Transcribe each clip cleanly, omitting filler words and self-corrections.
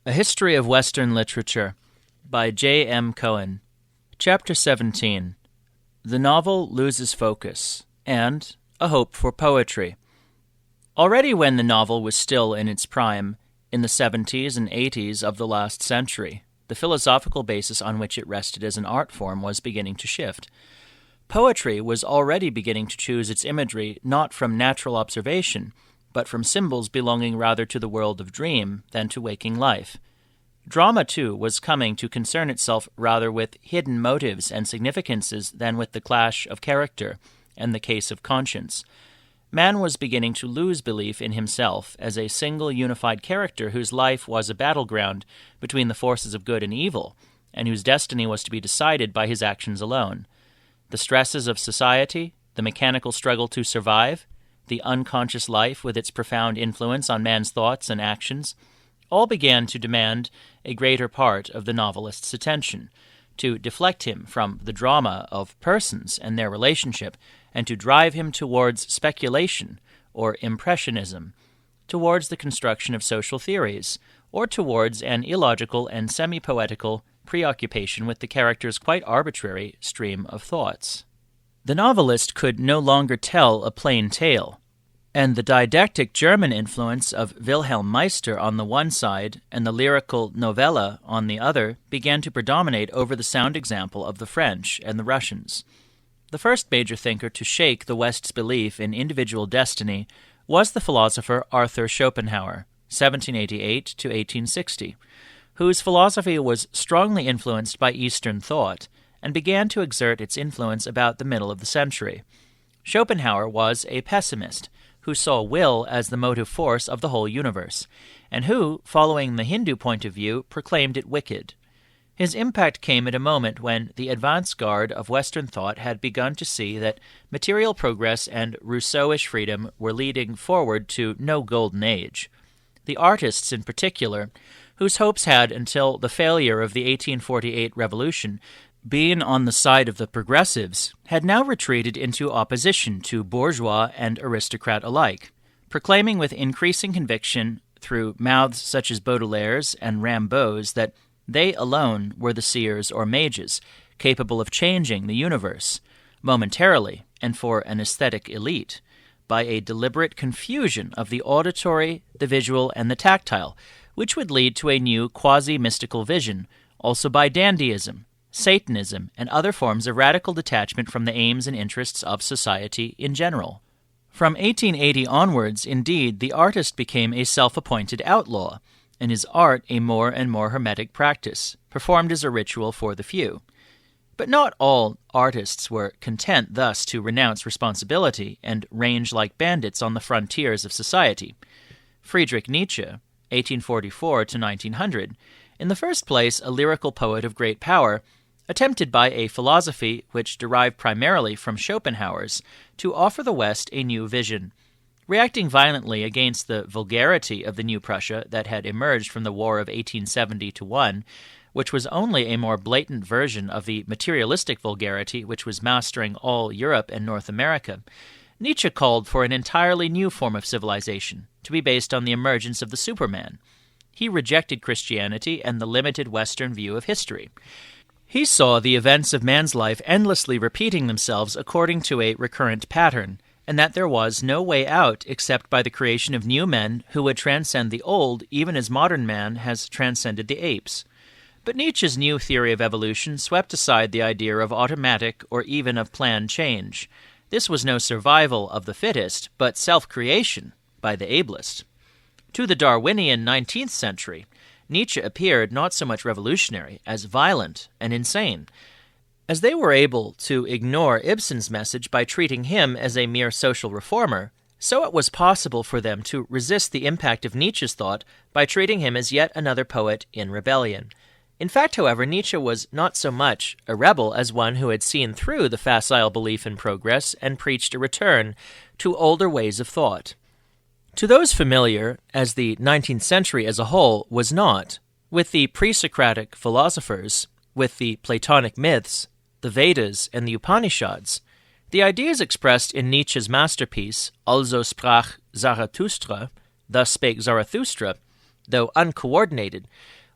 A History of Western Literature by J. M. Cohen. Chapter 17. The Novel Loses Focus, and A Hope for Poetry. Already when the novel was still in its prime, in the 70s and 80s of the last century, the philosophical basis on which it rested as an art form was beginning to shift. Poetry was already beginning to choose its imagery not from natural observation, but from symbols belonging rather to the world of dream than to waking life. Drama, too, was coming to concern itself rather with hidden motives and significances than with the clash of character and the case of conscience. Man was beginning to lose belief in himself as a single unified character whose life was a battleground between the forces of good and evil, and whose destiny was to be decided by his actions alone. The stresses of society, the mechanical struggle to survive, the unconscious life with its profound influence on man's thoughts and actions, all began to demand a greater part of the novelist's attention, to deflect him from the drama of persons and their relationship, and to drive him towards speculation or impressionism, towards the construction of social theories, or towards an illogical and semi-poetical preoccupation with the character's quite arbitrary stream of thoughts. The novelist could no longer tell a plain tale, and the didactic German influence of Wilhelm Meister on the one side and the lyrical novella on the other began to predominate over the sound example of the French and the Russians. The first major thinker to shake the West's belief in individual destiny was the philosopher Arthur Schopenhauer, 1788 to 1860, whose philosophy was strongly influenced by Eastern thought and began to exert its influence about the middle of the century. Schopenhauer was a pessimist who saw will as the motive force of the whole universe, and who, following the Hindu point of view, proclaimed it wicked. His impact came at a moment when the advance guard of Western thought had begun to see that material progress and Rousseauish freedom were leading forward to no golden age. The artists, in particular, whose hopes had, until the failure of the 1848 revolution, been on the side of the progressives, had now retreated into opposition to bourgeois and aristocrat alike, proclaiming with increasing conviction through mouths such as Baudelaire's and Rimbaud's that they alone were the seers or mages, capable of changing the universe, momentarily and for an aesthetic elite, by a deliberate confusion of the auditory, the visual, and the tactile, which would lead to a new quasi-mystical vision, also by dandyism, Satanism, and other forms of radical detachment from the aims and interests of society in general. From 1880 onwards, indeed, the artist became a self-appointed outlaw, and his art a more and more hermetic practice, performed as a ritual for the few. But not all artists were content thus to renounce responsibility and range like bandits on the frontiers of society. Friedrich Nietzsche, 1844 to 1900, in the first place a lyrical poet of great power, attempted by a philosophy which derived primarily from Schopenhauer's to offer the West a new vision. Reacting violently against the vulgarity of the New Prussia that had emerged from the War of 1870-1, which was only a more blatant version of the materialistic vulgarity which was mastering all Europe and North America, Nietzsche called for an entirely new form of civilization, to be based on the emergence of the Superman. He rejected Christianity and the limited Western view of history. He saw the events of man's life endlessly repeating themselves according to a recurrent pattern, and that there was no way out except by the creation of new men who would transcend the old even as modern man has transcended the apes. But Nietzsche's new theory of evolution swept aside the idea of automatic or even of planned change. This was no survival of the fittest, but self-creation by the ablest. To the Darwinian 19th century, Nietzsche appeared not so much revolutionary as violent and insane. As they were able to ignore Ibsen's message by treating him as a mere social reformer, so it was possible for them to resist the impact of Nietzsche's thought by treating him as yet another poet in rebellion. In fact, however, Nietzsche was not so much a rebel as one who had seen through the facile belief in progress and preached a return to older ways of thought. To those familiar, as the 19th century as a whole was not, with the pre-Socratic philosophers, with the Platonic myths, the Vedas, and the Upanishads, the ideas expressed in Nietzsche's masterpiece, Also sprach Zarathustra, Thus Spake Zarathustra, though uncoordinated,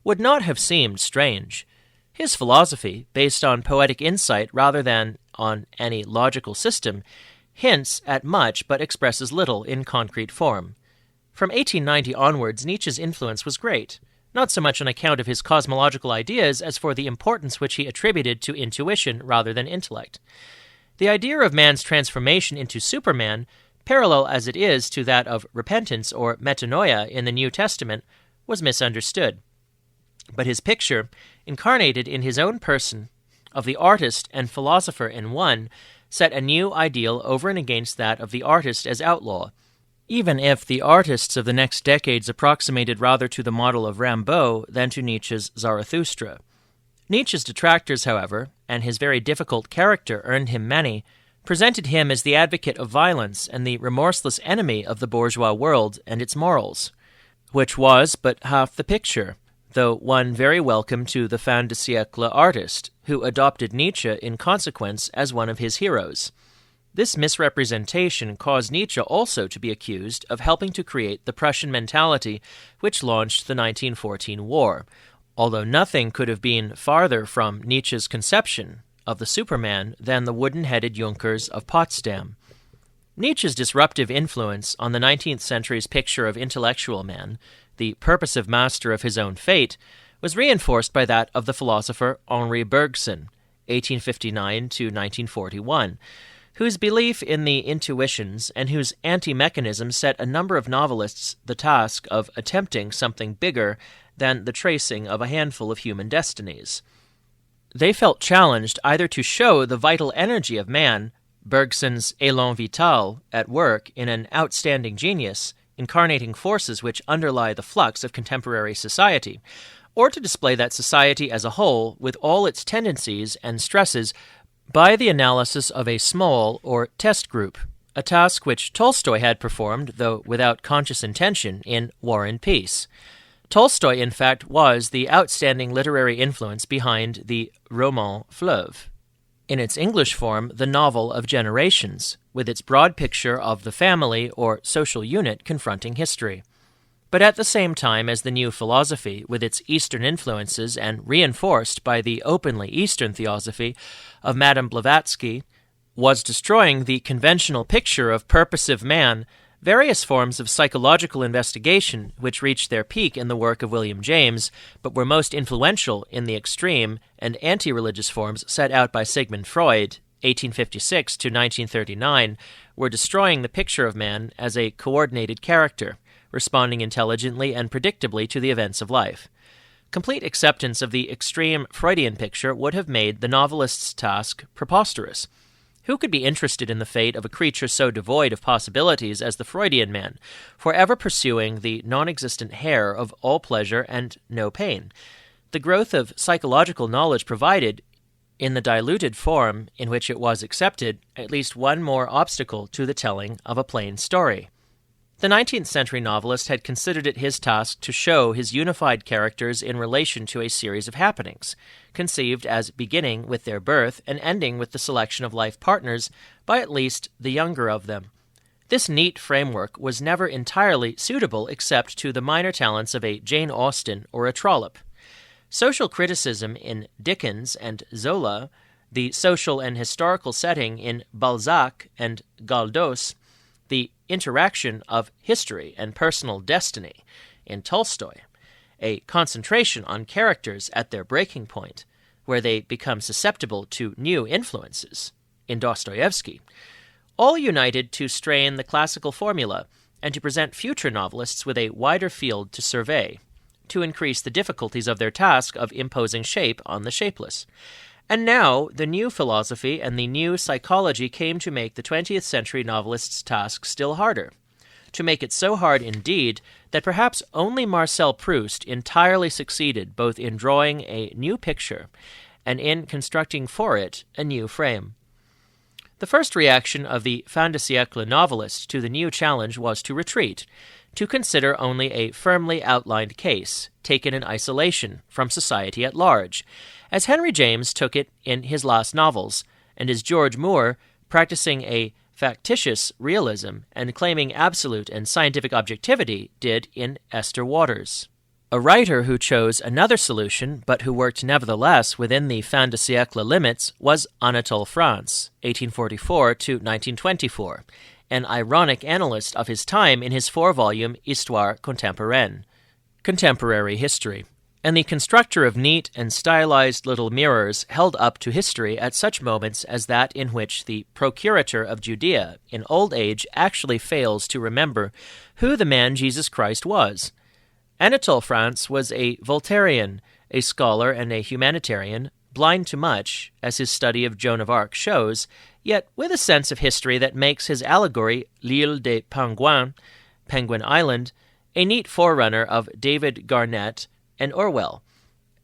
would not have seemed strange. His philosophy, based on poetic insight rather than on any logical system, hints at much but expresses little in concrete form. From 1890 onwards, Nietzsche's influence was great, not so much on account of his cosmological ideas as for the importance which he attributed to intuition rather than intellect. The idea of man's transformation into Superman, parallel as it is to that of repentance or metanoia in the New Testament, was misunderstood. But his picture, incarnated in his own person, of the artist and philosopher in one, set a new ideal over and against that of the artist as outlaw, even if the artists of the next decades approximated rather to the model of Rimbaud than to Nietzsche's Zarathustra. Nietzsche's detractors, however, and his very difficult character earned him many, presented him as the advocate of violence and the remorseless enemy of the bourgeois world and its morals, which was but half the picture, though one very welcome to the fin de siècle artist, who adopted Nietzsche in consequence as one of his heroes. This misrepresentation caused Nietzsche also to be accused of helping to create the Prussian mentality which launched the 1914 war, although nothing could have been farther from Nietzsche's conception of the Superman than the wooden-headed Junkers of Potsdam. Nietzsche's disruptive influence on the 19th century's picture of intellectual man, the purposive master of his own fate, was reinforced by that of the philosopher Henri Bergson, 1859 to 1941, whose belief in the intuitions and whose anti-mechanism set a number of novelists the task of attempting something bigger than the tracing of a handful of human destinies. They felt challenged either to show the vital energy of man, Bergson's élan vital, at work in an outstanding genius, incarnating forces which underlie the flux of contemporary society, or to display that society as a whole, with all its tendencies and stresses, by the analysis of a small or test group, a task which Tolstoy had performed, though without conscious intention, in War and Peace. Tolstoy, in fact, was the outstanding literary influence behind the roman fleuve, in its English form, the novel of generations, with its broad picture of the family or social unit confronting history. But at the same time as the new philosophy, with its Eastern influences and reinforced by the openly Eastern theosophy of Madame Blavatsky, was destroying the conventional picture of purposive man, various forms of psychological investigation, which reached their peak in the work of William James, but were most influential in the extreme and anti-religious forms set out by Sigmund Freud, 1856 to 1939, were destroying the picture of man as a coordinated character, responding intelligently and predictably to the events of life. Complete acceptance of the extreme Freudian picture would have made the novelist's task preposterous. Who could be interested in the fate of a creature so devoid of possibilities as the Freudian man, forever pursuing the non-existent hare of all pleasure and no pain? The growth of psychological knowledge provided, in the diluted form in which it was accepted, at least one more obstacle to the telling of a plain story. The 19th century novelist had considered it his task to show his unified characters in relation to a series of happenings, conceived as beginning with their birth and ending with the selection of life partners by at least the younger of them. This neat framework was never entirely suitable except to the minor talents of a Jane Austen or a Trollope. Social criticism in Dickens and Zola, the social and historical setting in Balzac and Galdós, the interaction of history and personal destiny in Tolstoy, a concentration on characters at their breaking point, where they become susceptible to new influences, in Dostoevsky, all united to strain the classical formula and to present future novelists with a wider field to survey, to increase the difficulties of their task of imposing shape on the shapeless. And now the new philosophy and the new psychology came to make the 20th century novelist's task still harder, to make it so hard indeed that perhaps only Marcel Proust entirely succeeded both in drawing a new picture and in constructing for it a new frame. The first reaction of the fin de siècle novelist to the new challenge was to retreat, to consider only a firmly outlined case, taken in isolation from society at large, as Henry James took it in his last novels, and as George Moore, practicing a factitious realism and claiming absolute and scientific objectivity, did in Esther Waters. A writer who chose another solution, but who worked nevertheless within the fin de siècle limits, was Anatole France, 1844 to 1924, an ironic analyst of his time in his 4-volume Histoire contemporaine, Contemporary History, and the constructor of neat and stylized little mirrors held up to history at such moments as that in which the procurator of Judea in old age actually fails to remember who the man Jesus Christ was. Anatole France was a Voltairian, a scholar and a humanitarian, blind to much, as his study of Joan of Arc shows, yet with a sense of history that makes his allegory, L'Île des Penguins, Penguin Island, a neat forerunner of David Garnett and Orwell,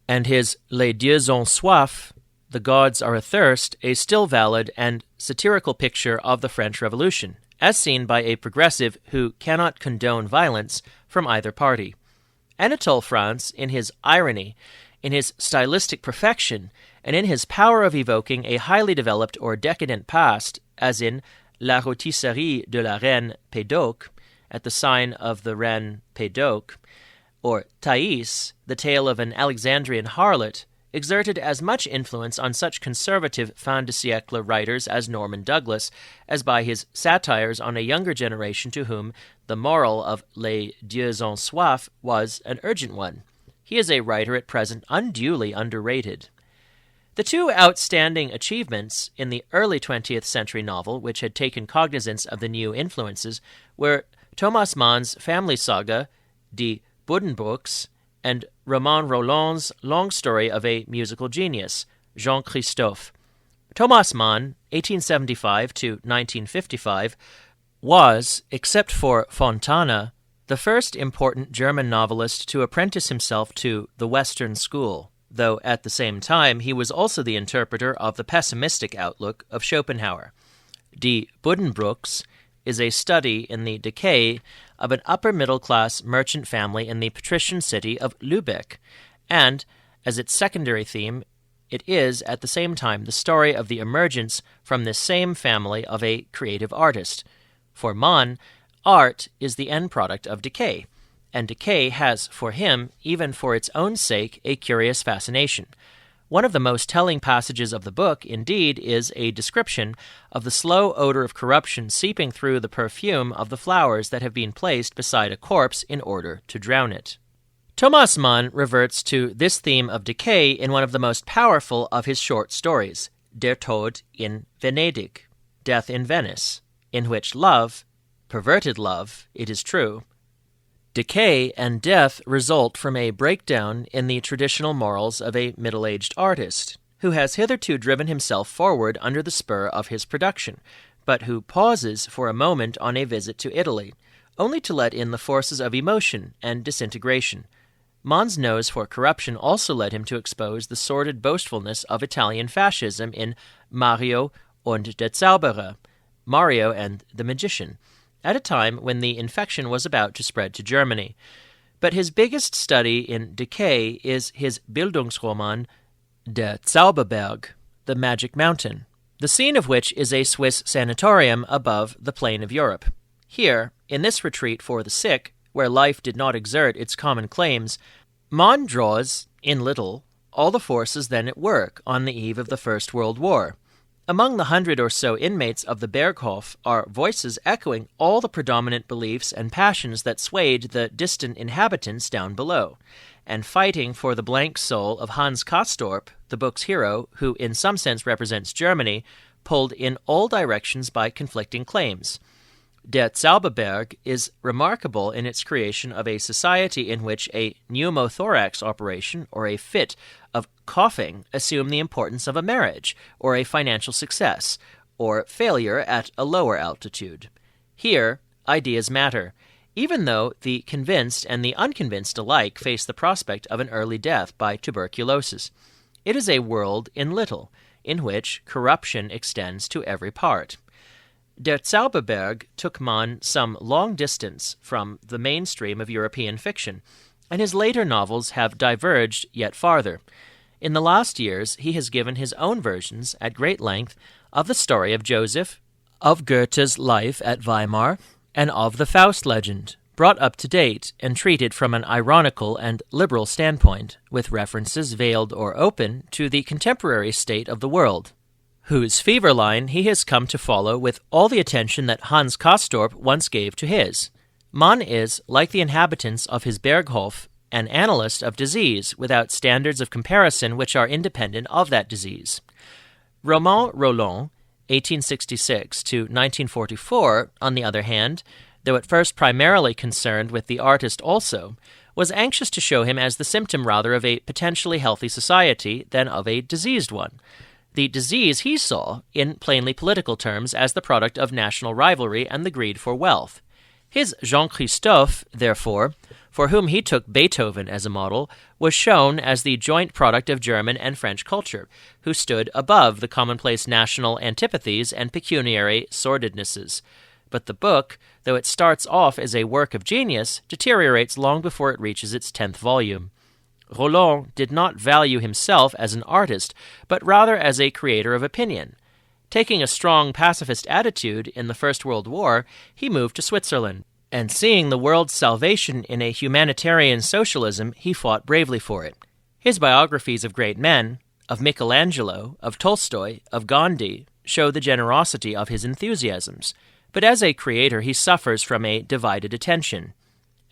and his Les dieux ont soif, the gods are athirst, a still valid and satirical picture of the French Revolution, as seen by a progressive who cannot condone violence from either party. Anatole France, in his irony, in his stylistic perfection, and in his power of evoking a highly developed or decadent past, as in La Rôtisserie de la Reine Pédoc, at the sign of the Reine Pédoc, or Thais, the tale of an Alexandrian harlot, exerted as much influence on such conservative fin de siècle writers as Norman Douglas, as by his satires on a younger generation to whom the moral of Les dieux ont soif was an urgent one. He is a writer at present unduly underrated. The two outstanding achievements in the early 20th century novel which had taken cognizance of the new influences were Thomas Mann's family saga, Die Buddenbrooks, and Romain Rolland's long story of a musical genius, Jean Christophe. Thomas Mann, 1875 to 1955, was, except for Fontana, the first important German novelist to apprentice himself to the Western school, though at the same time he was also the interpreter of the pessimistic outlook of Schopenhauer. Die Buddenbrooks is a study in the decay of an upper-middle-class merchant family in the patrician city of Lübeck, and, as its secondary theme, it is, at the same time, the story of the emergence from this same family of a creative artist. For Mann, art is the end product of decay, and decay has, for him, even for its own sake, a curious fascination. One of the most telling passages of the book, indeed, is a description of the slow odor of corruption seeping through the perfume of the flowers that have been placed beside a corpse in order to drown it. Thomas Mann reverts to this theme of decay in one of the most powerful of his short stories, Der Tod in Venedig, Death in Venice, in which love, perverted love, it is true, decay and death result from a breakdown in the traditional morals of a middle-aged artist, who has hitherto driven himself forward under the spur of his production, but who pauses for a moment on a visit to Italy, only to let in the forces of emotion and disintegration. Mann's nose for corruption also led him to expose the sordid boastfulness of Italian fascism in Mario und der Zauberer, Mario and the Magician, at a time when the infection was about to spread to Germany. But his biggest study in decay is his Bildungsroman Der Zauberberg, the Magic Mountain, the scene of which is a Swiss sanatorium above the plain of Europe. Here, in this retreat for the sick, where life did not exert its common claims, Mann draws, in little, all the forces then at work on the eve of the First World War. Among the 100 or so inmates of the Berghof are voices echoing all the predominant beliefs and passions that swayed the distant inhabitants down below, and fighting for the blank soul of Hans Castorp, the book's hero, who in some sense represents Germany, pulled in all directions by conflicting claims. Der Zauberberg is remarkable in its creation of a society in which a pneumothorax operation or a fit of coughing assume the importance of a marriage or a financial success or failure at a lower altitude. Here, ideas matter, even though the convinced and the unconvinced alike face the prospect of an early death by tuberculosis. It is a world in little, in which corruption extends to every part. Der Zauberberg took Mann some long distance from the mainstream of European fiction, and his later novels have diverged yet farther. In the last years, he has given his own versions, at great length, of the story of Joseph, of Goethe's life at Weimar, and of the Faust legend, brought up to date and treated from an ironical and liberal standpoint, with references veiled or open to the contemporary state of the world, whose fever line he has come to follow with all the attention that Hans Castorp once gave to his. Mann is, like the inhabitants of his Berghof, an analyst of disease without standards of comparison which are independent of that disease. Romain Rolland, 1866 to 1944, on the other hand, though at first primarily concerned with the artist also, was anxious to show him as the symptom rather of a potentially healthy society than of a diseased one. The disease he saw, in plainly political terms, as the product of national rivalry and the greed for wealth. His Jean-Christophe, therefore, for whom he took Beethoven as a model, was shown as the joint product of German and French culture, who stood above the commonplace national antipathies and pecuniary sordidnesses. But the book, though it starts off as a work of genius, deteriorates long before it reaches its 10th volume. Rolland did not value himself as an artist, but rather as a creator of opinion. Taking a strong pacifist attitude in the First World War, he moved to Switzerland, and seeing the world's salvation in a humanitarian socialism, he fought bravely for it. His biographies of great men, of Michelangelo, of Tolstoy, of Gandhi, show the generosity of his enthusiasms. But as a creator, he suffers from a divided attention.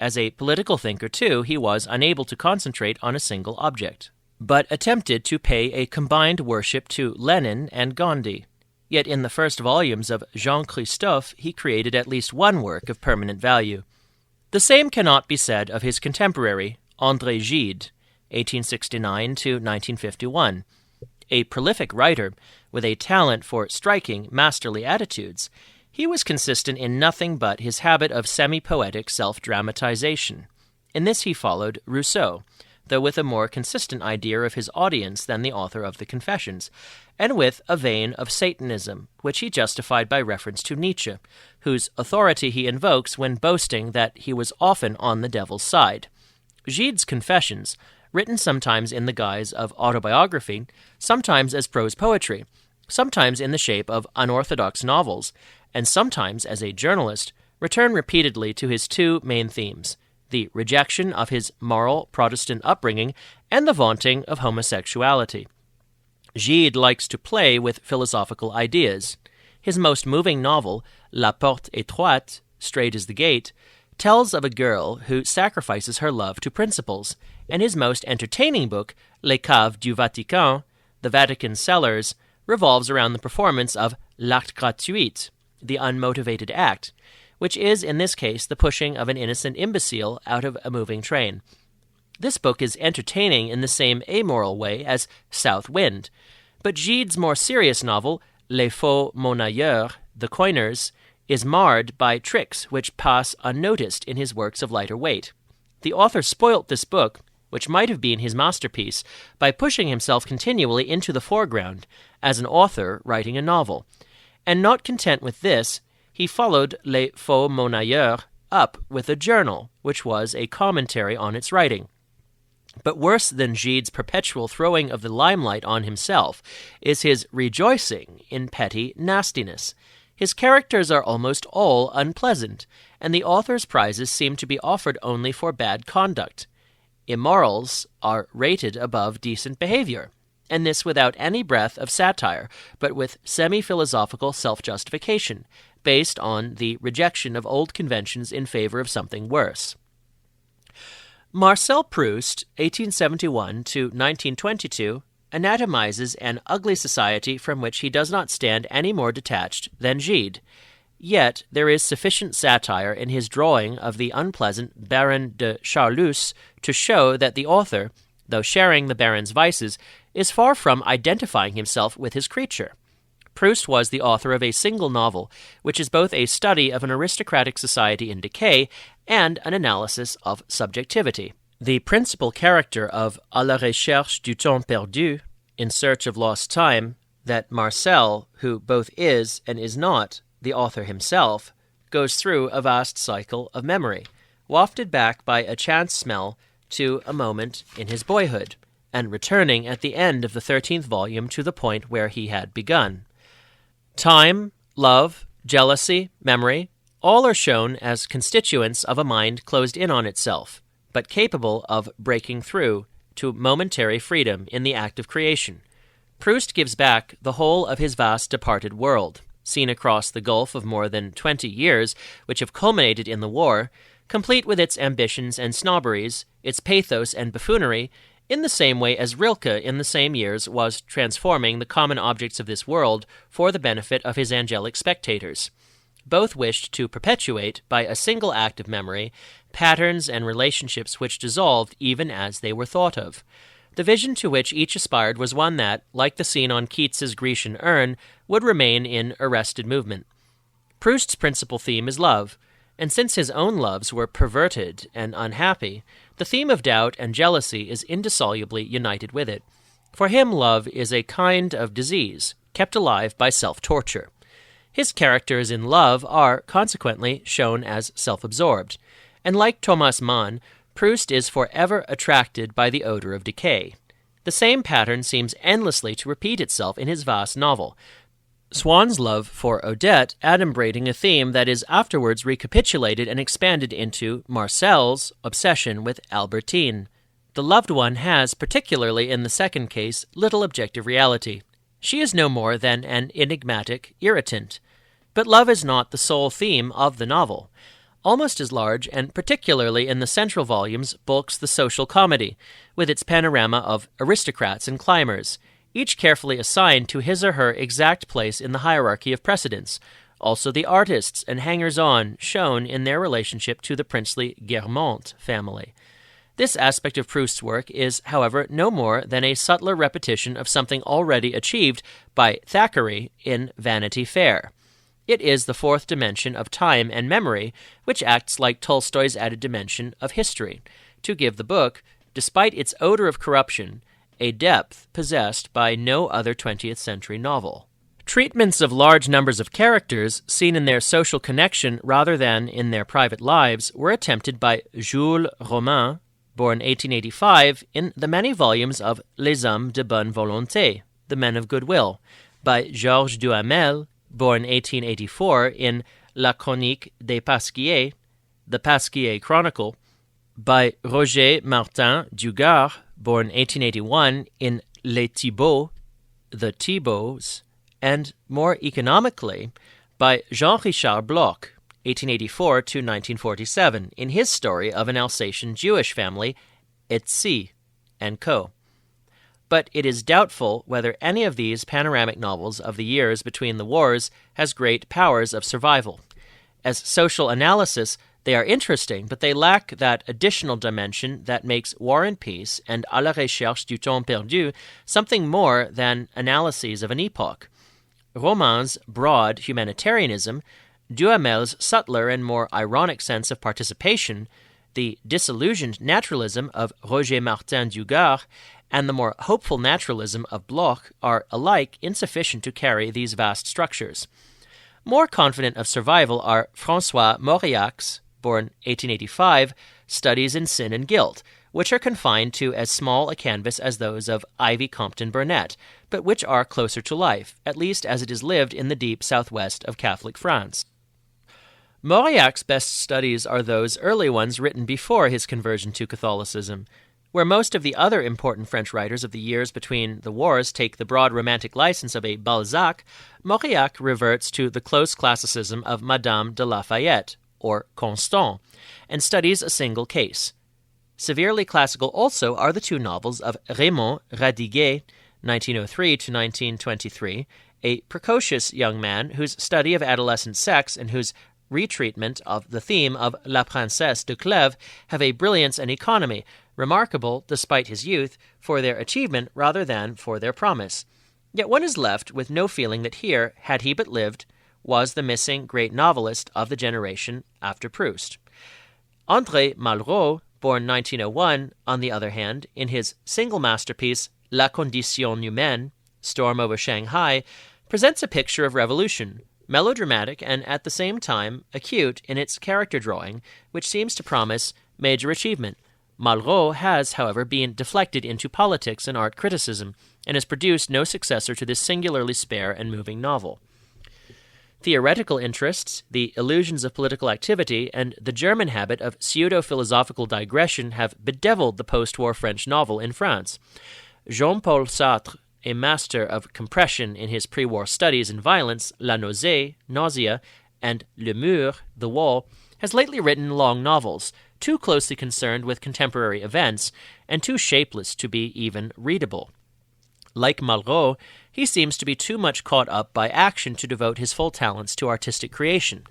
As a political thinker, too, he was unable to concentrate on a single object, but attempted to pay a combined worship to Lenin and Gandhi. Yet in the first volumes of Jean-Christophe, he created at least one work of permanent value. The same cannot be said of his contemporary, André Gide, 1869 to 1951. A prolific writer with a talent for striking, masterly attitudes, he was consistent in nothing but his habit of semi-poetic self-dramatization. In this he followed Rousseau, though with a more consistent idea of his audience than the author of the Confessions, and with a vein of Satanism, which he justified by reference to Nietzsche, whose authority he invokes when boasting that he was often on the devil's side. Gide's Confessions, written sometimes in the guise of autobiography, sometimes as prose poetry, sometimes in the shape of unorthodox novels, and sometimes as a journalist, return repeatedly to his two main themes, the rejection of his moral Protestant upbringing and the vaunting of homosexuality. Gide likes to play with philosophical ideas. His most moving novel, La Porte Étroite, Straight is the Gate, tells of a girl who sacrifices her love to principles, and his most entertaining book, Les Caves du Vatican, The Vatican Cellars, revolves around the performance of l'acte gratuit, the unmotivated act, which is in this case the pushing of an innocent imbecile out of a moving train. This book is entertaining in the same amoral way as South Wind, but Gide's more serious novel, Les Faux Monnayeurs, The Coiners, is marred by tricks which pass unnoticed in his works of lighter weight. The author spoilt this book, which might have been his masterpiece, by pushing himself continually into the foreground as an author writing a novel. And not content with this, he followed Les Faux Monnayeurs up with a journal, which was a commentary on its writing. But worse than Gide's perpetual throwing of the limelight on himself is his rejoicing in petty nastiness. His characters are almost all unpleasant, and the author's prizes seem to be offered only for bad conduct. Immorals are rated above decent behavior, and this without any breath of satire, but with semi-philosophical self-justification, based on the rejection of old conventions in favor of something worse. Marcel Proust, 1871 to 1922, anatomizes an ugly society from which he does not stand any more detached than Gide. Yet there is sufficient satire in his drawing of the unpleasant Baron de Charlus to show that the author, though sharing the Baron's vices, is far from identifying himself with his creature. Proust was the author of a single novel, which is both a study of an aristocratic society in decay and an analysis of subjectivity. The principal character of À la recherche du temps perdu, In Search of Lost Time, that Marcel, who both is and is not the author himself, goes through a vast cycle of memory, wafted back by a chance smell to a moment in his boyhood, and returning at the end of the 13th volume to the point where he had begun. Time, love, jealousy, memory, All are shown as constituents of a mind closed in on itself, but capable of breaking through to momentary freedom in the act of creation. Proust gives back the whole of his vast departed world, seen across the gulf of more than 20 years, which have culminated in the war, complete with its ambitions and snobberies, its pathos and buffoonery, in the same way as Rilke in the same years was transforming the common objects of this world for the benefit of his angelic spectators. Both wished to perpetuate, by a single act of memory, patterns and relationships which dissolved even as they were thought of. The vision to which each aspired was one that, like the scene on Keats's Grecian urn, would remain in arrested movement. Proust's principal theme is love, and since his own loves were perverted and unhappy, the theme of doubt and jealousy is indissolubly united with it. For him, love is a kind of disease, kept alive by self-torture. His characters in love are, consequently, shown as self-absorbed, and like Thomas Mann, Proust is forever attracted by the odor of decay. The same pattern seems endlessly to repeat itself in his vast novel, Swann's love for Odette adumbrating a theme that is afterwards recapitulated and expanded into Marcel's obsession with Albertine. The loved one has, particularly in the second case, little objective reality. She is no more than an enigmatic irritant. But love is not the sole theme of the novel. Almost as large, and particularly in the central volumes, bulks the social comedy, with its panorama of aristocrats and climbers, each carefully assigned to his or her exact place in the hierarchy of precedence, also the artists and hangers-on shown in their relationship to the princely Guermantes family. This aspect of Proust's work is, however, no more than a subtler repetition of something already achieved by Thackeray in Vanity Fair. It is the fourth dimension of time and memory, which acts like Tolstoy's added dimension of history, to give the book, despite its odor of corruption, a depth possessed by no other 20th century novel. Treatments of large numbers of characters, seen in their social connection rather than in their private lives, were attempted by Jules Romain, born 1885, in the many volumes of Les Hommes de bonne volonté, The Men of Goodwill, by Georges Duhamel, born 1884, in La Chronique des Pasquiers, The Pasquier Chronicle, by Roger Martin Dugard, born 1881, in Les Thibauts, The Thibauts, and, more economically, by Jean-Richard Bloch, 1884 to 1947, in his story of an Alsatian Jewish family, Etsi and Co. But it is doubtful whether any of these panoramic novels of the years between the wars has great powers of survival. As social analysis, they are interesting, but they lack that additional dimension that makes War and Peace and À la recherche du temps perdu something more than analyses of an epoch. Romain's broad humanitarianism, Duhamel's subtler and more ironic sense of participation, the disillusioned naturalism of Roger Martin Dugard, and the more hopeful naturalism of Bloch are alike insufficient to carry these vast structures. More confident of survival are François Mauriac's, born 1885, studies in sin and guilt, which are confined to as small a canvas as those of Ivy Compton Burnett, but which are closer to life, at least as it is lived in the deep southwest of Catholic France. Mauriac's best studies are those early ones written before his conversion to Catholicism. Where most of the other important French writers of the years between the wars take the broad romantic license of a Balzac, Mauriac reverts to the close classicism of Madame de Lafayette, or Constant, and studies a single case. Severely classical also are the two novels of Raymond Radiguet, 1903 to 1923, a precocious young man whose study of adolescent sex and whose retreatment of the theme of La Princesse de Clèves have a brilliance and economy, remarkable, despite his youth, for their achievement rather than for their promise. Yet one is left with no feeling that here, had he but lived, was the missing great novelist of the generation after Proust. André Malraux, born 1901, on the other hand, in his single masterpiece, La Condition Humaine, Storm over Shanghai, presents a picture of revolution, melodramatic and at the same time acute in its character drawing, which seems to promise major achievement. Malraux has, however, been deflected into politics and art criticism, and has produced no successor to this singularly spare and moving novel. Theoretical interests, the illusions of political activity, and the German habit of pseudo-philosophical digression have bedeviled the post-war French novel in France. Jean-Paul Sartre, a master of compression in his pre-war studies in violence, La Nausée, Nausea, and Le Mur, The Wall, has lately written long novels, too closely concerned with contemporary events, and too shapeless to be even readable. Like Malraux, he seems to be too much caught up by action to devote his full talents to artistic creation.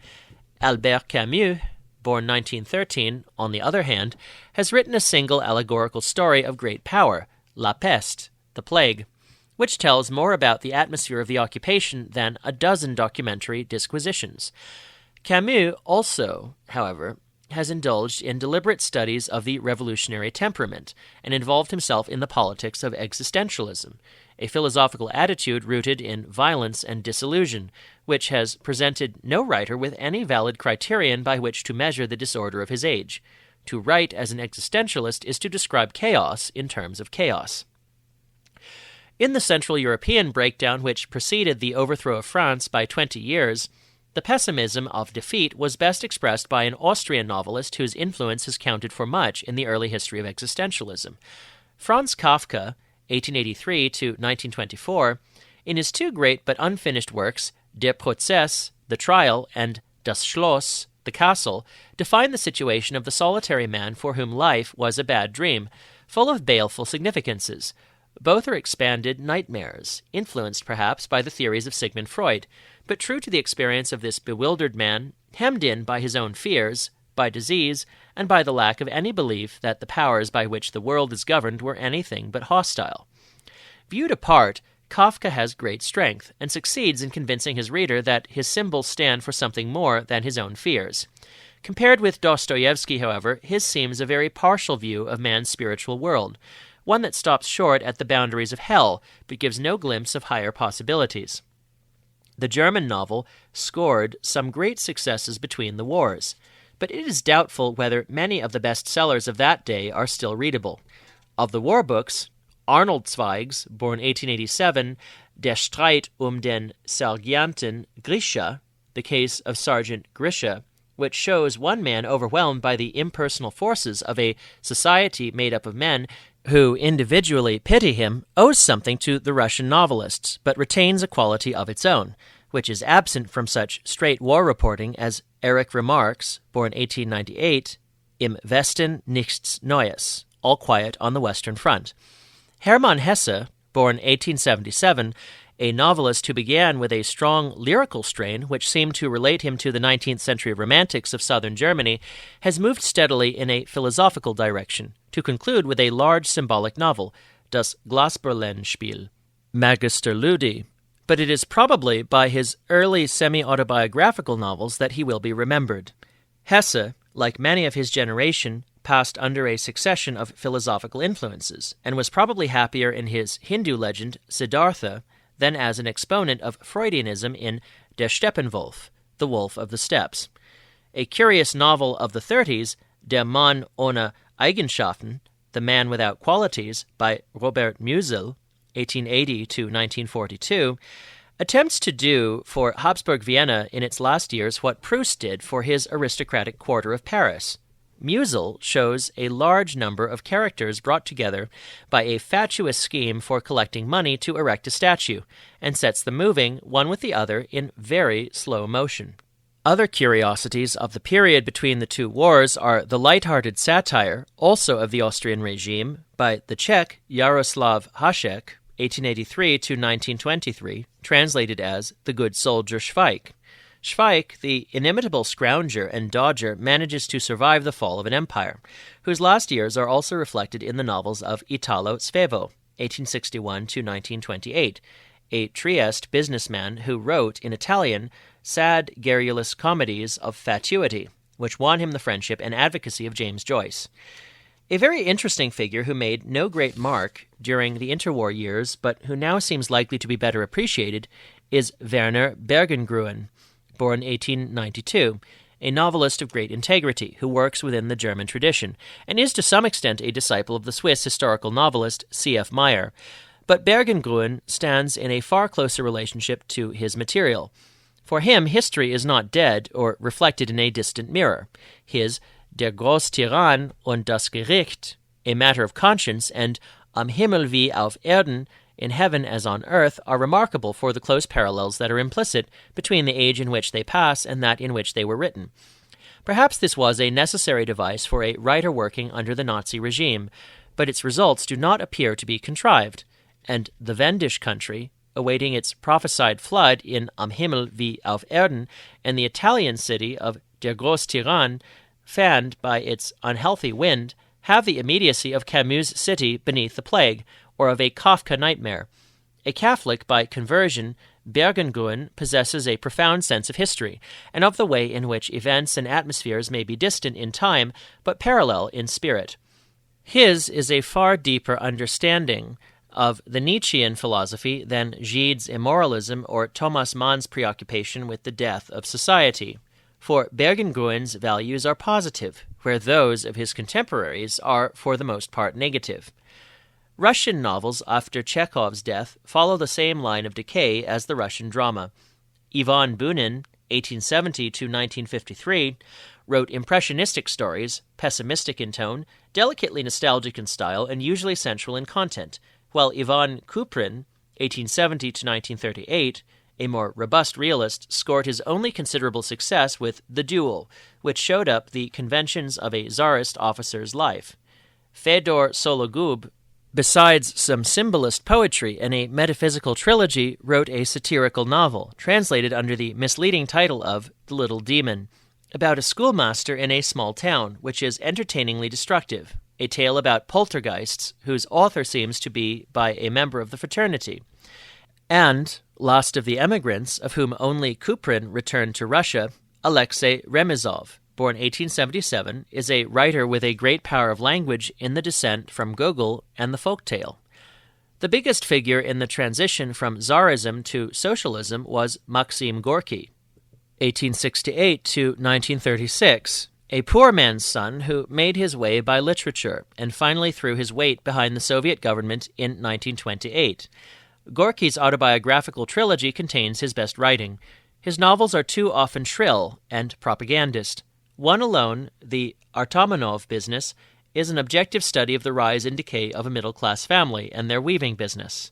Albert Camus, born 1913, on the other hand, has written a single allegorical story of great power, La Peste, The Plague, which tells more about the atmosphere of the occupation than a dozen documentary disquisitions. Camus also, however, has indulged in deliberate studies of the revolutionary temperament and involved himself in the politics of existentialism, a philosophical attitude rooted in violence and disillusion, which has presented no writer with any valid criterion by which to measure the disorder of his age. To write as an existentialist is to describe chaos in terms of chaos. In the Central European breakdown which preceded the overthrow of France by 20 years, the pessimism of defeat was best expressed by an Austrian novelist whose influence has counted for much in the early history of existentialism. Franz Kafka, 1883 to 1924, in his two great but unfinished works, Der Prozess, The Trial, and Das Schloss, The Castle, defined the situation of the solitary man for whom life was a bad dream, full of baleful significances. Both are expanded nightmares, influenced perhaps by the theories of Sigmund Freud, but true to the experience of this bewildered man, hemmed in by his own fears, by disease, and by the lack of any belief that the powers by which the world is governed were anything but hostile. Viewed apart, Kafka has great strength, and succeeds in convincing his reader that his symbols stand for something more than his own fears. Compared with Dostoevsky, however, his seems a very partial view of man's spiritual world, one that stops short at the boundaries of hell, but gives no glimpse of higher possibilities. The German novel scored some great successes between the wars, but it is doubtful whether many of the best-sellers of that day are still readable. Of the war books, Arnold Zweig's, born 1887, Der Streit den Sergeanten Grisha, The Case of Sergeant Grisha, which shows one man overwhelmed by the impersonal forces of a society made up of men who individually pity him, owes something to the Russian novelists, but retains a quality of its own, which is absent from such straight war reporting as Erich Remarque's, born 1898, Im Westen nichts Neues, All Quiet on the Western Front. Hermann Hesse, born 1877, a novelist who began with a strong lyrical strain which seemed to relate him to the 19th century romantics of southern Germany, has moved steadily in a philosophical direction, to conclude with a large symbolic novel, Das Glasperlenspiel, Magister Ludi, but it is probably by his early semi-autobiographical novels that he will be remembered. Hesse, like many of his generation, passed under a succession of philosophical influences, and was probably happier in his Hindu legend, Siddhartha, than as an exponent of Freudianism in Der Steppenwolf, The Wolf of the Steppes. A curious novel of the 30s, Der Mann ohne Eigenschaften, The Man Without Qualities, by Robert Musil, 1880 to 1942, attempts to do for Habsburg Vienna in its last years what Proust did for his aristocratic quarter of Paris. Musil shows a large number of characters brought together by a fatuous scheme for collecting money to erect a statue, and sets them moving, one with the other, in very slow motion. Other curiosities of the period between the two wars are the light-hearted satire, also of the Austrian regime, by the Czech Jaroslav Hašek, 1883 to 1923, translated as The Good Soldier Schweik. Schweik, the inimitable scrounger and dodger, manages to survive the fall of an empire, whose last years are also reflected in the novels of Italo Svevo, 1861 to 1928, a Trieste businessman who wrote, in Italian, sad, garrulous comedies of fatuity, which won him the friendship and advocacy of James Joyce. A very interesting figure who made no great mark during the interwar years, but who now seems likely to be better appreciated, is Werner Bergengruen, born 1892, a novelist of great integrity who works within the German tradition, and is to some extent a disciple of the Swiss historical novelist C.F. Meyer. But Bergengruen stands in a far closer relationship to his material. For him, history is not dead or reflected in a distant mirror. His Der Großtyrann und das Gericht, a matter of conscience, and Am Himmel wie auf Erden, in heaven as on earth, are remarkable for the close parallels that are implicit between the age in which they pass and that in which they were written. Perhaps this was a necessary device for a writer working under the Nazi regime, but its results do not appear to be contrived, and the Wendish country, awaiting its prophesied flood in Am Himmel wie auf Erden, and the Italian city of Der Großtyrann, fanned by its unhealthy wind, have the immediacy of Camus' city beneath the plague, or of a Kafka nightmare. A Catholic by conversion, Bergengruen possesses a profound sense of history, and of the way in which events and atmospheres may be distant in time, but parallel in spirit. His is a far deeper understanding of the Nietzschean philosophy than Gide's immoralism or Thomas Mann's preoccupation with the death of society. For Bergengruen's values are positive, where those of his contemporaries are for the most part negative. Russian novels after Chekhov's death follow the same line of decay as the Russian drama. Ivan Bunin, 1870 to 1953, wrote impressionistic stories, pessimistic in tone, delicately nostalgic in style, and usually sensual in content, while Ivan Kuprin, 1870 to 1938, a more robust realist, scored his only considerable success with The Duel, which showed up the conventions of a czarist officer's life. Fedor Sologub, besides some symbolist poetry and a metaphysical trilogy, wrote a satirical novel, translated under the misleading title of The Little Demon, about a schoolmaster in a small town, which is entertainingly destructive, a tale about poltergeists, whose author seems to be by a member of the fraternity. And, last of the emigrants, of whom only Kuprin returned to Russia, Alexei Remizov, born 1877, is a writer with a great power of language in the descent from Gogol and the folktale. The biggest figure in the transition from Tsarism to socialism was Maxim Gorky, 1868 to 1936, a poor man's son who made his way by literature and finally threw his weight behind the Soviet government in 1928. Gorky's autobiographical trilogy contains his best writing. His novels are too often shrill and propagandist. One alone, The Artamonov Business, is an objective study of the rise and decay of a middle-class family and their weaving business.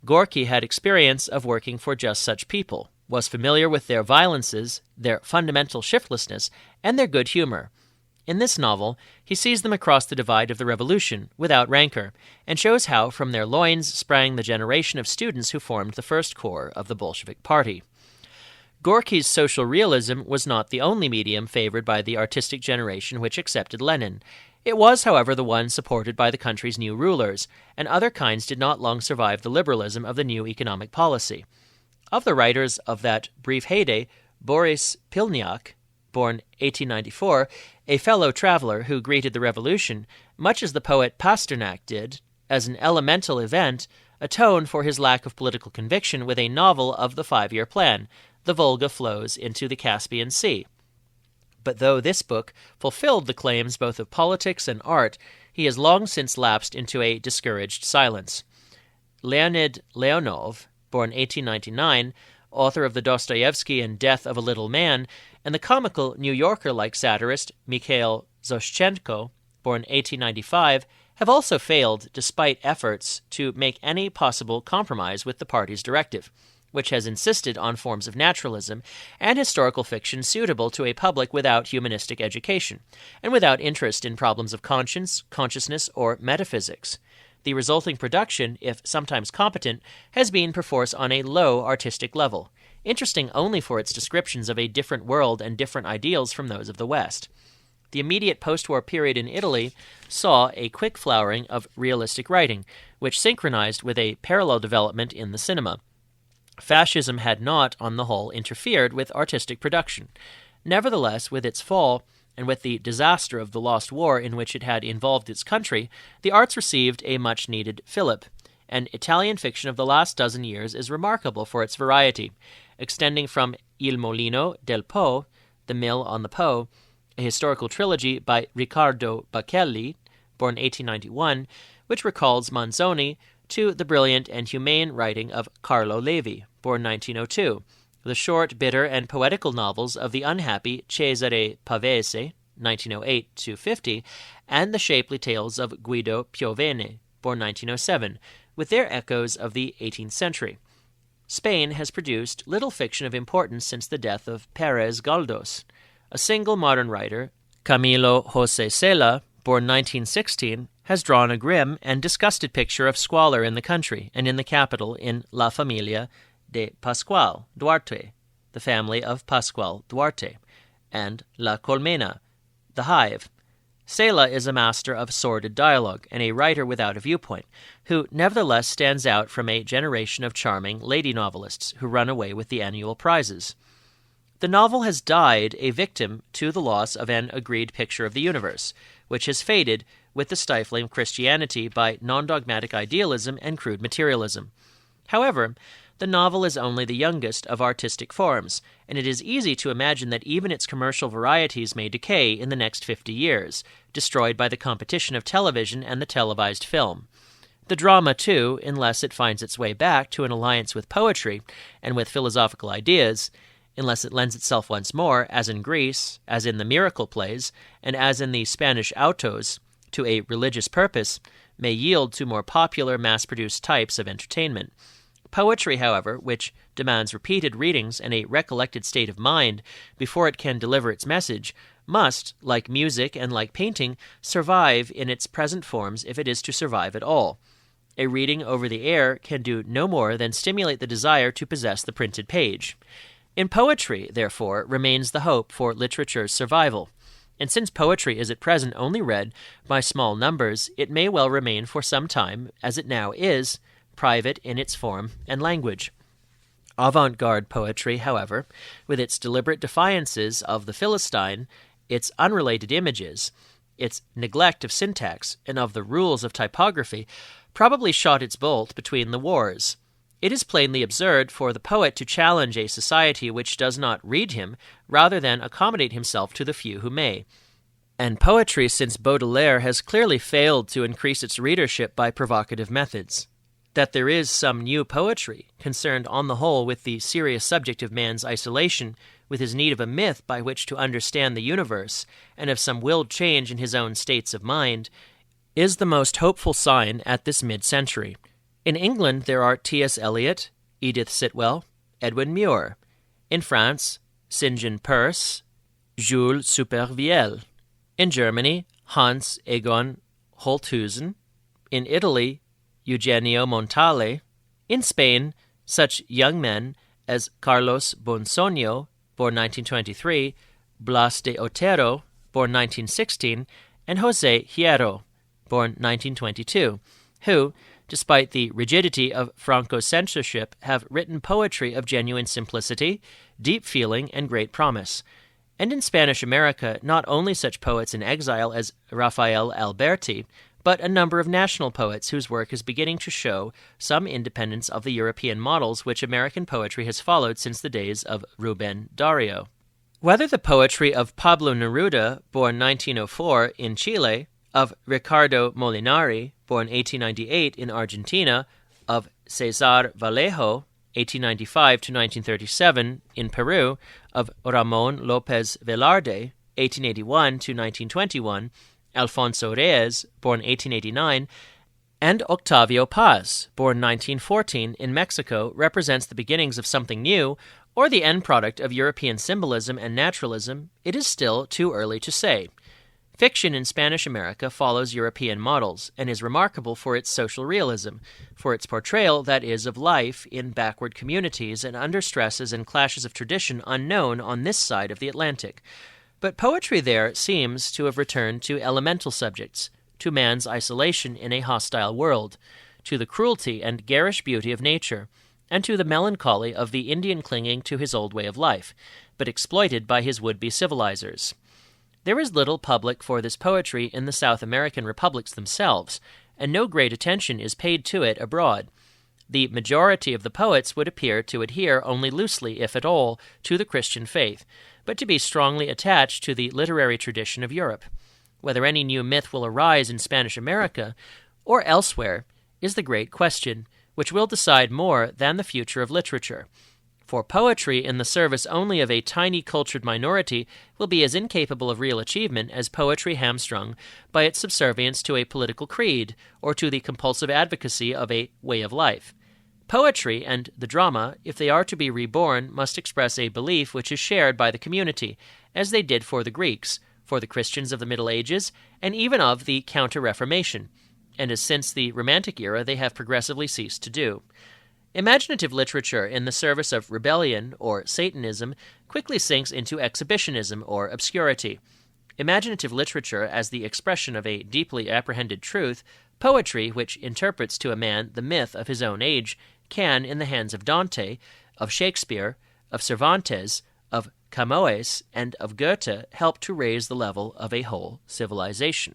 Gorky had experience of working for just such people, was familiar with their violences, their fundamental shiftlessness, and their good humor. In this novel, he sees them across the divide of the revolution, without rancor, and shows how from their loins sprang the generation of students who formed the first corps of the Bolshevik Party. Gorky's social realism was not the only medium favored by the artistic generation which accepted Lenin. It was, however, the one supported by the country's new rulers, and other kinds did not long survive the liberalism of the new economic policy. Of the writers of that brief heyday, Boris Pilniak, born 1894, a fellow traveler who greeted the revolution, much as the poet Pasternak did, as an elemental event, atoned for his lack of political conviction with a novel of the 5-year plan, The Volga Flows into the Caspian Sea. But though this book fulfilled the claims both of politics and art, he has long since lapsed into a discouraged silence. Leonid Leonov, born 1899, author of the Dostoevsky and Death of a Little Man, and the comical New Yorker-like satirist Mikhail Zoshchenko, born 1895, have also failed despite efforts to make any possible compromise with the party's directive, which has insisted on forms of naturalism and historical fiction suitable to a public without humanistic education, and without interest in problems of conscience, consciousness, or metaphysics. The resulting production, if sometimes competent, has been perforce on a low artistic level, interesting only for its descriptions of a different world and different ideals from those of the West. The immediate post-war period in Italy saw a quick flowering of realistic writing, which synchronized with a parallel development in the cinema. Fascism had not, on the whole, interfered with artistic production. Nevertheless, with its fall, and with the disaster of the Lost War in which it had involved its country, the arts received a much-needed fillip, and Italian fiction of the last dozen years is remarkable for its variety, extending from Il Molino del Po, The Mill on the Po, a historical trilogy by Riccardo Bacchelli, born 1891, which recalls Manzoni, to the brilliant and humane writing of Carlo Levi, born 1902, the short, bitter, and poetical novels of the unhappy Cesare Pavese, 1908-50, and the shapely tales of Guido Piovene, born 1907, with their echoes of the 18th century. Spain has produced little fiction of importance since the death of Pérez Galdós. A single modern writer, Camilo José Cela, born 1916, has drawn a grim and disgusted picture of squalor in the country and in the capital in La Familia de Pascual Duarte, the family of Pascual Duarte, and La Colmena, the hive. Cela is a master of sordid dialogue and a writer without a viewpoint, who nevertheless stands out from a generation of charming lady novelists who run away with the annual prizes. The novel has died a victim to the loss of an agreed picture of the universe, which has faded with the stifling of Christianity by non-dogmatic idealism and crude materialism. However, the novel is only the youngest of artistic forms, and it is easy to imagine that even its commercial varieties may decay in the next 50 years, destroyed by the competition of television and the televised film. The drama, too, unless it finds its way back to an alliance with poetry and with philosophical ideas, unless it lends itself once more, as in Greece, as in the miracle plays, and as in the Spanish autos, to a religious purpose, may yield to more popular, mass-produced types of entertainment. Poetry, however, which demands repeated readings and a recollected state of mind before it can deliver its message, must, like music and like painting, survive in its present forms if it is to survive at all. A reading over the air can do no more than stimulate the desire to possess the printed page. In poetry, therefore, remains the hope for literature's survival. And since poetry is at present only read by small numbers, it may well remain for some time, as it now is, private in its form and language. Avant-garde poetry, however, with its deliberate defiances of the Philistine, its unrelated images, its neglect of syntax and of the rules of typography, probably shot its bolt between the wars. It is plainly absurd for the poet to challenge a society which does not read him, rather than accommodate himself to the few who may. And poetry, since Baudelaire, has clearly failed to increase its readership by provocative methods. That there is some new poetry, concerned on the whole with the serious subject of man's isolation, with his need of a myth by which to understand the universe, and of some willed change in his own states of mind, is the most hopeful sign at this mid-century. In England there are T.S. Eliot, Edith Sitwell, Edwin Muir. In France, St. John Perse, Jules Supervielle. In Germany, Hans Egon Holthusen. In Italy, Eugenio Montale. In Spain, such young men as Carlos Bonsoño, born 1923, Blas de Otero, born 1916, and José Hierro, born 1922, who, despite the rigidity of Franco-censorship, have written poetry of genuine simplicity, deep feeling, and great promise. And in Spanish America, not only such poets in exile as Rafael Alberti, but a number of national poets whose work is beginning to show some independence of the European models which American poetry has followed since the days of Rubén Darío. Whether the poetry of Pablo Neruda, born 1904 in Chile, of Ricardo Molinari, born 1898 in Argentina, of César Vallejo, 1895 to 1937 in Peru, of Ramón López Velarde, 1881 to 1921, Alfonso Reyes, born 1889, and Octavio Paz, born 1914 in Mexico, represents the beginnings of something new, or the end product of European symbolism and naturalism, it is still too early to say. Fiction in Spanish America follows European models and is remarkable for its social realism, for its portrayal, that is, of life in backward communities and under stresses and clashes of tradition unknown on this side of the Atlantic. But poetry there seems to have returned to elemental subjects, to man's isolation in a hostile world, to the cruelty and garish beauty of nature, and to the melancholy of the Indian clinging to his old way of life, but exploited by his would-be civilizers. There is little public for this poetry in the South American republics themselves, and no great attention is paid to it abroad. The majority of the poets would appear to adhere only loosely, if at all, to the Christian faith, but to be strongly attached to the literary tradition of Europe. Whether any new myth will arise in Spanish America or elsewhere is the great question, which will decide more than the future of literature. For poetry in the service only of a tiny cultured minority will be as incapable of real achievement as poetry hamstrung by its subservience to a political creed or to the compulsive advocacy of a way of life. Poetry and the drama, if they are to be reborn, must express a belief which is shared by the community, as they did for the Greeks, for the Christians of the Middle Ages, and even of the Counter-Reformation, and as since the Romantic era they have progressively ceased to do. Imaginative literature in the service of rebellion or Satanism quickly sinks into exhibitionism or obscurity. Imaginative literature as the expression of a deeply apprehended truth, poetry which interprets to a man the myth of his own age, can, in the hands of Dante, of Shakespeare, of Cervantes, of Camões, and of Goethe, help to raise the level of a whole civilization.